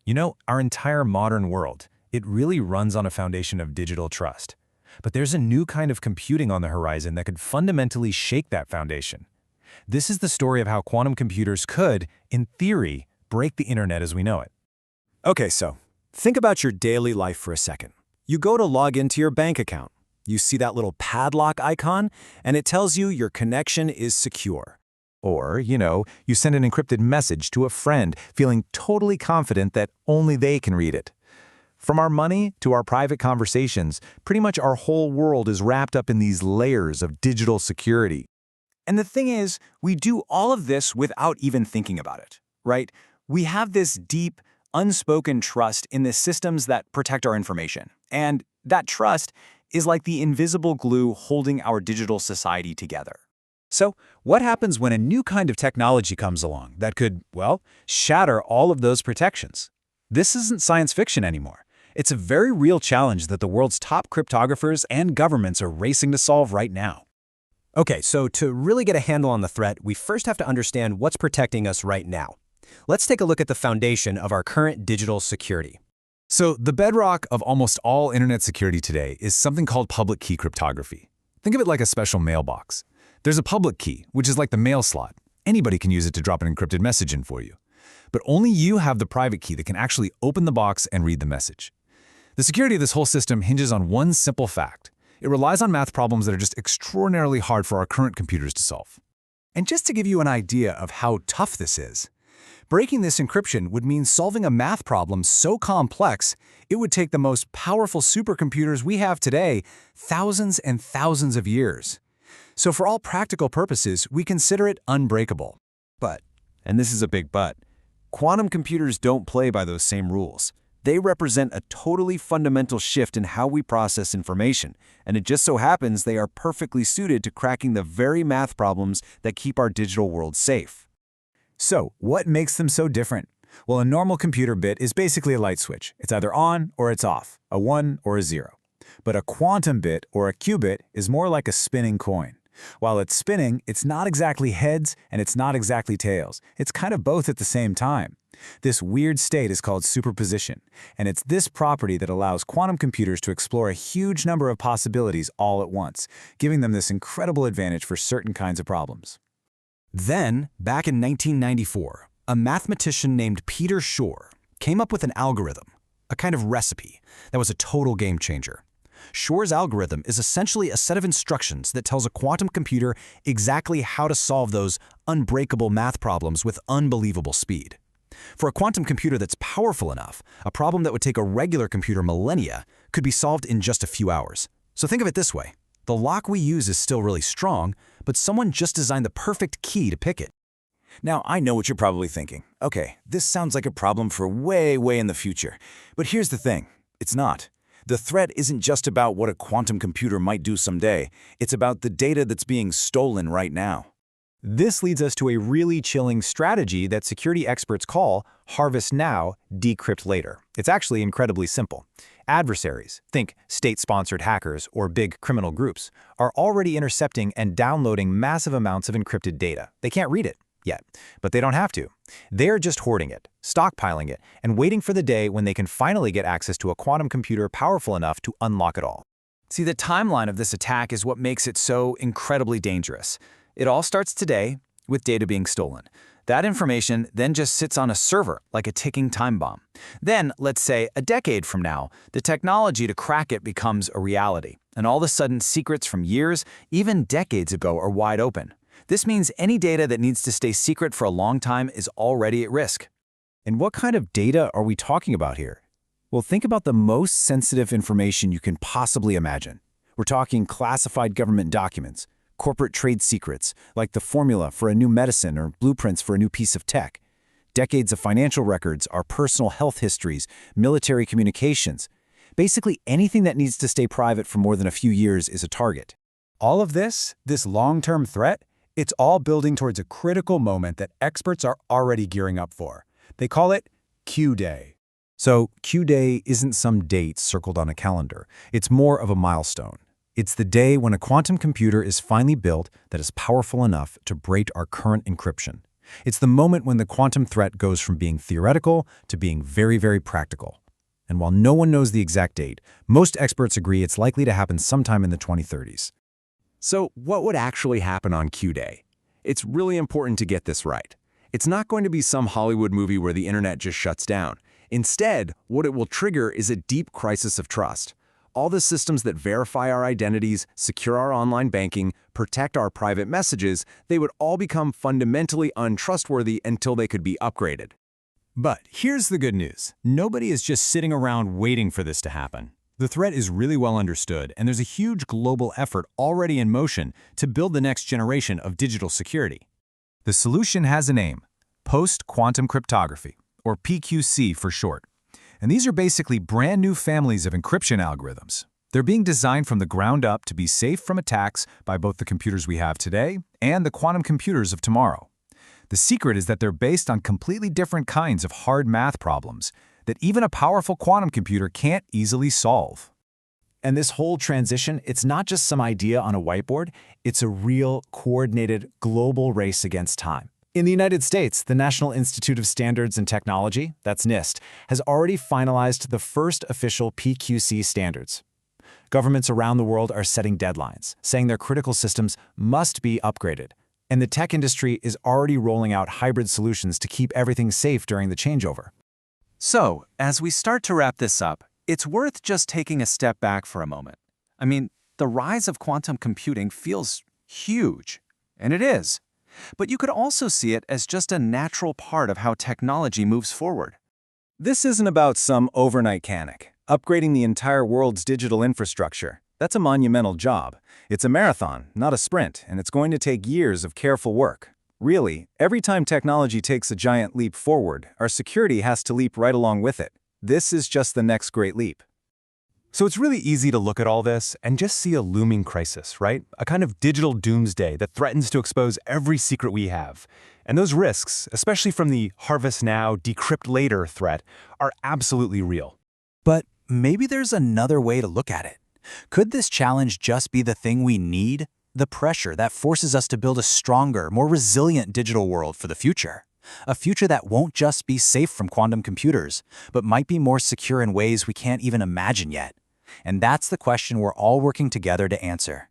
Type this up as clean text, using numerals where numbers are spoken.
You know, our entire modern world, it really runs on a foundation of digital trust. But there's a new kind of computing on the horizon that could fundamentally shake that foundation. This is the story of how quantum computers could, in theory, break the internet as we know it. Okay, so think about your daily life for a second. You go to log into your bank account. You see that little padlock icon, and it tells you your connection is secure. Or, you send an encrypted message to a friend, feeling totally confident that only they can read it. From our money to our private conversations, pretty much our whole world is wrapped up in these layers of digital security. And the thing is, we do all of this without even thinking about it, right? We have this deep, unspoken trust in the systems that protect our information. And that trust is like the invisible glue holding our digital society together. So, what happens when a new kind of technology comes along that could, well, shatter all of those protections? This isn't science fiction anymore. It's a very real challenge that the world's top cryptographers and governments are racing to solve right now. Okay, so to really get a handle on the threat, we first have to understand what's protecting us right now. Let's take a look at the foundation of our current digital security. So, the bedrock of almost all internet security today is something called public key cryptography. Think of it like a special mailbox. There's a public key, which is like the mail slot. Anybody can use it to drop an encrypted message in for you. But only you have the private key that can actually open the box and read the message. The security of this whole system hinges on one simple fact. It relies on math problems that are just extraordinarily hard for our current computers to solve. And just to give you an idea of how tough this is, breaking this encryption would mean solving a math problem so complex, it would take the most powerful supercomputers we have today thousands and thousands of years. So for all practical purposes, we consider it unbreakable. But, and this is a big but, quantum computers don't play by those same rules. They represent a totally fundamental shift in how we process information, and it just so happens they are perfectly suited to cracking the very math problems that keep our digital world safe. So, what makes them so different? Well, a normal computer bit is basically a light switch. It's either on or it's off, a 1 or a 0. But a quantum bit or a qubit is more like a spinning coin. While it's spinning, it's not exactly heads and it's not exactly tails. It's kind of both at the same time. This weird state is called superposition, and it's this property that allows quantum computers to explore a huge number of possibilities all at once, giving them this incredible advantage for certain kinds of problems. Then, back in 1994, a mathematician named Peter Shor came up with an algorithm, a kind of recipe, that was a total game changer. Shor's algorithm is essentially a set of instructions that tells a quantum computer exactly how to solve those unbreakable math problems with unbelievable speed. For a quantum computer that's powerful enough, a problem that would take a regular computer millennia could be solved in just a few hours. So think of it this way. The lock we use is still really strong, but someone just designed the perfect key to pick it. Now, I know what you're probably thinking. Okay, this sounds like a problem for way in the future. But here's the thing. It's not. The threat isn't just about what a quantum computer might do someday. It's about the data that's being stolen right now. This leads us to a really chilling strategy that security experts call harvest now, decrypt later. It's actually incredibly simple. Adversaries, think state-sponsored hackers or big criminal groups, are already intercepting and downloading massive amounts of encrypted data. They can't read it yet, but they don't have to. They're just hoarding it, stockpiling it, and waiting for the day when they can finally get access to a quantum computer powerful enough to unlock it all. See, the timeline of this attack is what makes it so incredibly dangerous. It all starts today with data being stolen. That information then just sits on a server like a ticking time bomb. Then, let's say a decade from now, the technology to crack it becomes a reality, and all of a sudden secrets from years, even decades ago, are wide open. This means any data that needs to stay secret for a long time is already at risk. And what kind of data are we talking about here? Well, think about the most sensitive information you can possibly imagine. We're talking classified government documents, corporate trade secrets, like the formula for a new medicine or blueprints for a new piece of tech. Decades of financial records, our personal health histories, military communications. Basically anything that needs to stay private for more than a few years is a target. All of this long-term threat, it's all building towards a critical moment that experts are already gearing up for. They call it Q-Day. So Q-Day isn't some date circled on a calendar. It's more of a milestone. It's the day when a quantum computer is finally built that is powerful enough to break our current encryption. It's the moment when the quantum threat goes from being theoretical to being very, very practical. And while no one knows the exact date, most experts agree it's likely to happen sometime in the 2030s. So what would actually happen on Q-Day? It's really important to get this right. It's not going to be some Hollywood movie where the internet just shuts down. Instead, what it will trigger is a deep crisis of trust. All the systems that verify our identities, secure our online banking, protect our private messages, they would all become fundamentally untrustworthy until they could be upgraded. But here's the good news. Nobody is just sitting around waiting for this to happen. The threat is really well understood, and there's a huge global effort already in motion to build the next generation of digital security. The solution has a name: post-quantum cryptography, or PQC for short. And these are basically brand new families of encryption algorithms. They're being designed from the ground up to be safe from attacks by both the computers we have today and the quantum computers of tomorrow. The secret is that they're based on completely different kinds of hard math problems that even a powerful quantum computer can't easily solve. And this whole transition, it's not just some idea on a whiteboard, it's a real, coordinated, global race against time. In the United States, the National Institute of Standards and Technology, that's NIST, has already finalized the first official PQC standards. Governments around the world are setting deadlines, saying their critical systems must be upgraded. And the tech industry is already rolling out hybrid solutions to keep everything safe during the changeover. So, as we start to wrap this up, it's worth just taking a step back for a moment. I mean, the rise of quantum computing feels huge, and it is. But you could also see it as just a natural part of how technology moves forward. This isn't about some overnight panic. Upgrading the entire world's digital infrastructure, that's a monumental job. It's a marathon, not a sprint, and it's going to take years of careful work. Really, every time technology takes a giant leap forward, our security has to leap right along with it. This is just the next great leap. So it's really easy to look at all this and just see a looming crisis, right? A kind of digital doomsday that threatens to expose every secret we have. And those risks, especially from the harvest now, decrypt later threat, are absolutely real. But maybe there's another way to look at it. Could this challenge just be the thing we need? The pressure that forces us to build a stronger, more resilient digital world for the future. A future that won't just be safe from quantum computers, but might be more secure in ways we can't even imagine yet. And that's the question we're all working together to answer.